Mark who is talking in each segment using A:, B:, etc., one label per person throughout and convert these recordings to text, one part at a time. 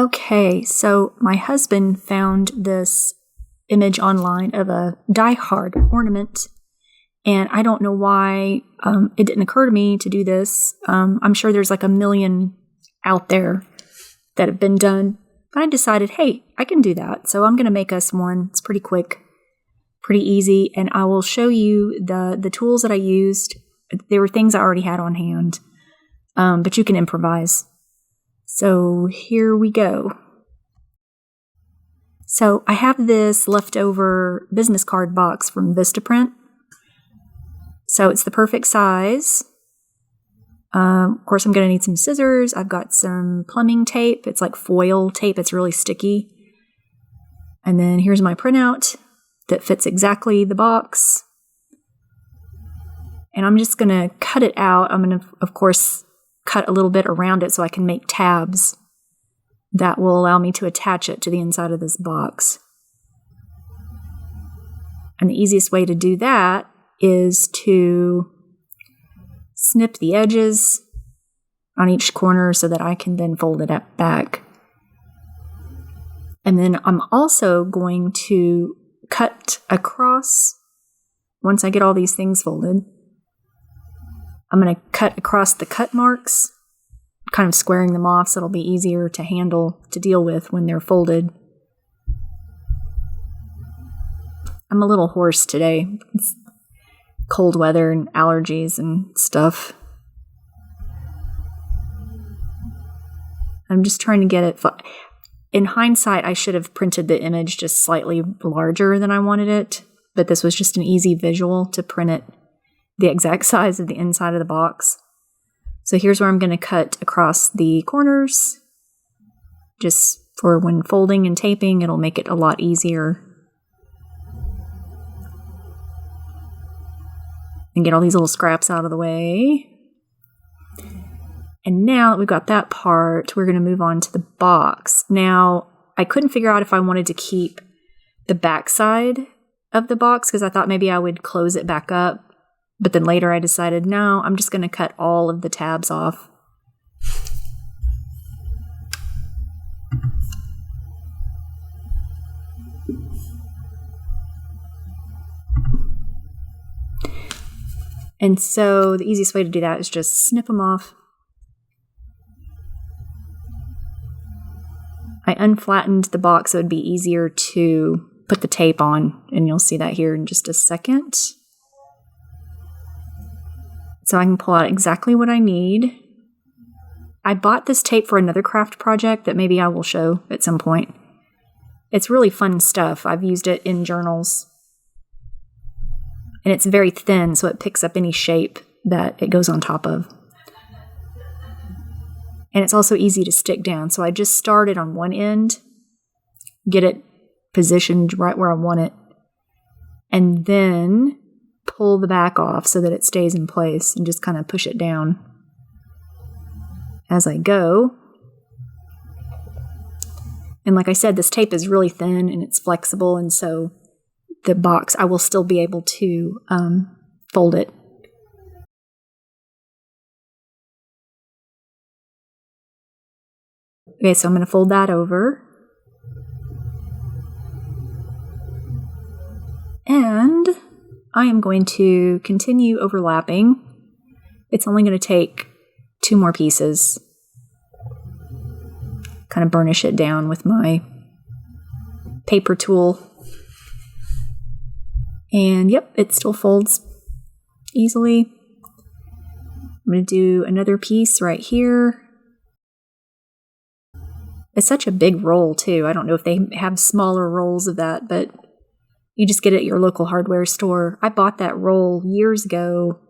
A: Okay, so my husband found this image online of a die-hard ornament, and I don't know why it didn't occur to me to do this. I'm sure there's like a million out there that have been done, but I decided, hey, I can do that. So I'm going to make us one. It's pretty quick, pretty easy, and I will show you the tools that I used. They were things I already had on hand, but you can improvise. So here we go. So I have this leftover business card box from Vistaprint. So it's the perfect size. Of course, I'm going to need some scissors. I've got some plumbing tape. It's like foil tape. It's really sticky. And then here's my printout that fits exactly the box. And I'm just going to cut it out. I'm going to, of course, cut a little bit around it so I can make tabs that will allow me to attach it to the inside of this box. And the easiest way to do that is to snip the edges on each corner so that I can then fold it back. And then I'm also going to cut across, once I get all these things folded, I'm going to cut across the cut marks, kind of squaring them off so it'll be easier to handle, to deal with when they're folded. I'm a little hoarse today. It's cold weather and allergies and stuff. I'm just trying to get it. In hindsight, I should have printed the image just slightly larger than I wanted it, but this was just an easy visual to print it the exact size of the inside of the box. So here's where I'm going to cut across the corners. Just for when folding and taping, it'll make it a lot easier. And get all these little scraps out of the way. And now that we've got that part, we're going to move on to the box. Now, I couldn't figure out if I wanted to keep the back side of the box because I thought maybe I would close it back up. But then later I decided, no, I'm just going to cut all of the tabs off. And so the easiest way to do that is just snip them off. I unflattened the box so it would be easier to put the tape on, and you'll see that here in just a second. So I can pull out exactly what I need. I bought this tape for another craft project that maybe I will show at some point. It's really fun stuff. I've used it in journals. And it's very thin, so it picks up any shape that it goes on top of. And it's also easy to stick down. So I just started on one end, get it positioned right where I want it, and then pull the back off so that it stays in place and just kind of push it down as I go. And like I said, this tape is really thin and it's flexible, and so the box, I will still be able to fold it. Okay, so I'm going to fold that over. And I am going to continue overlapping. It's only going to take 2 more pieces. Kind of burnish it down with my paper tool. And yep, it still folds easily. I'm going to do another piece right here. It's such a big roll too. I don't know if they have smaller rolls of that, but you just get it at your local hardware store. I bought that roll years ago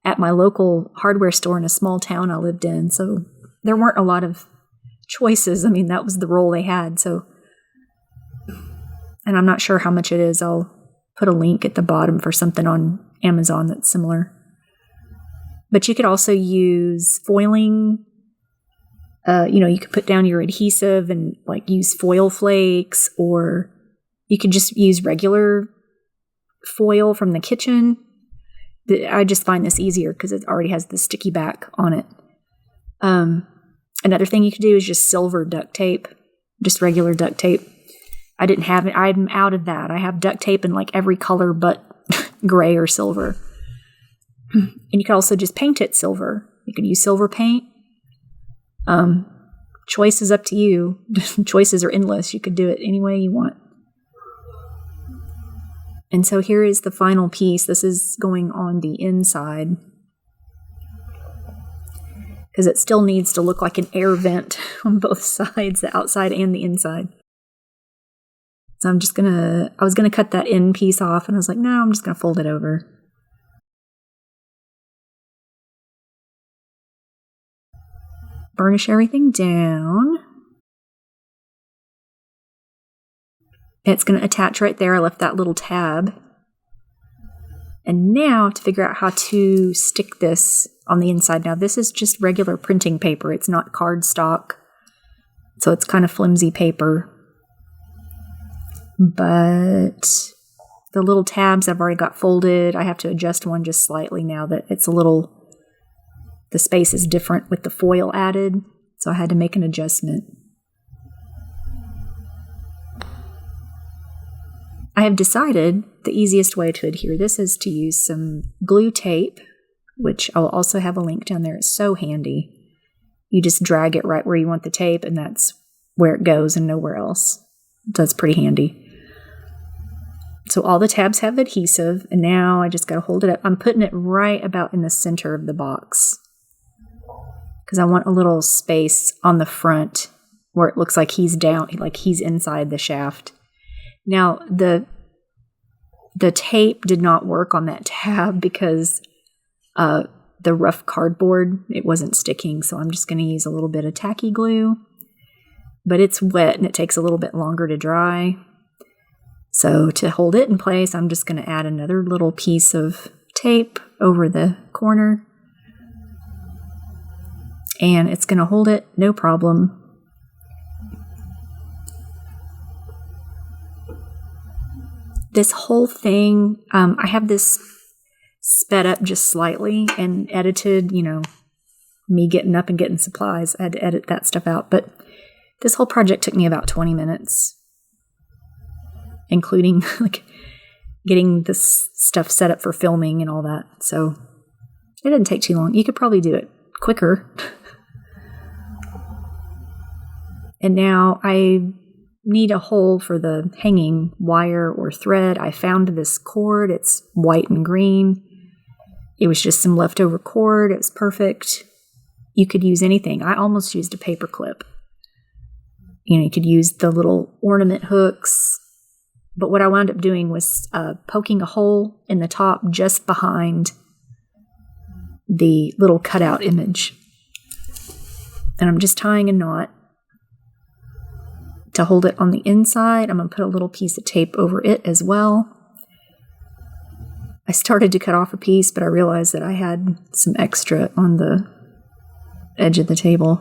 A: at my local hardware store in a small town I lived in, so there weren't a lot of choices. I mean, that was the roll they had. So, and I'm not sure how much it is. I'll put a link at the bottom for something on Amazon that's similar. But you could also use foiling. You could put down your adhesive and like use foil flakes, or you could just use regular foil from the kitchen. I just find this easier because it already has the sticky back on it. Another thing you could do is just silver duct tape. just regular duct tape. I didn't have it. I'm out of that. I have duct tape in like every color but gray or silver. And you can also just paint it silver. You can use silver paint. Choice is up to you. Choices are endless. You could do it any way you want. And so here is the final piece. This is going on the inside, because it still needs to look like an air vent on both sides, the outside and the inside. So I was gonna cut that end piece off, and I was like, no, I'm just gonna fold it over. Burnish everything down. It's going to attach right there. I left that little tab. And now to figure out how to stick this on the inside. Now this is just regular printing paper. It's not cardstock. So it's kind of flimsy paper. But the little tabs I've already got folded. I have to adjust one just slightly now that it's the space is different with the foil added. So I had to make an adjustment. I have decided the easiest way to adhere this is to use some glue tape, which I'll also have a link down there. It's so handy. You just drag it right where you want the tape, and that's where it goes and nowhere else. So it's pretty handy. So all the tabs have adhesive, and now I just got to hold it up. I'm putting it right about in the center of the box because I want a little space on the front where it looks like he's down, like he's inside the shaft. Now, the tape did not work on that tab because the rough cardboard, it wasn't sticking, so I'm just going to use a little bit of tacky glue. But it's wet and it takes a little bit longer to dry. So to hold it in place, I'm just going to add another little piece of tape over the corner. And it's going to hold it, no problem. This whole thing, I have this sped up just slightly and edited, me getting up and getting supplies. I had to edit that stuff out. But this whole project took me about 20 minutes, including getting this stuff set up for filming and all that. So it didn't take too long. You could probably do it quicker. And now I need a hole for the hanging wire or thread. I found this cord. It's white and green. It was just some leftover cord. It was perfect. You could use anything. I almost used a paper clip. You could use the little ornament hooks. But what I wound up doing was poking a hole in the top just behind the little cutout image. And I'm just tying a knot. To hold it on the inside, I'm going to put a little piece of tape over it as well. I started to cut off a piece, but I realized that I had some extra on the edge of the table.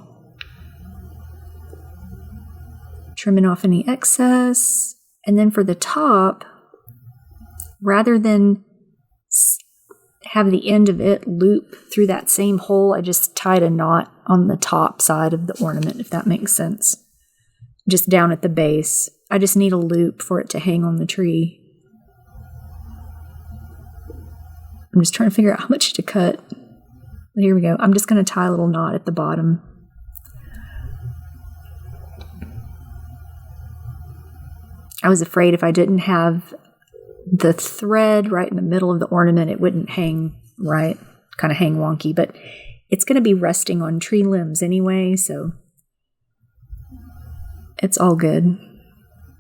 A: Trimming off any excess. And then for the top, rather than have the end of it loop through that same hole, I just tied a knot on the top side of the ornament, if that makes sense. Just down at the base. I just need a loop for it to hang on the tree. I'm just trying to figure out how much to cut. Here we go. I'm just going to tie a little knot at the bottom. I was afraid if I didn't have the thread right in the middle of the ornament, it wouldn't hang right, kind of hang wonky, but it's going to be resting on tree limbs anyway, so it's all good.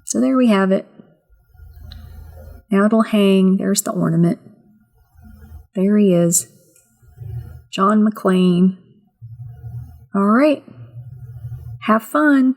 A: So there we have it. Now it'll hang. There's the ornament. There he is. John McClane. All right. Have fun.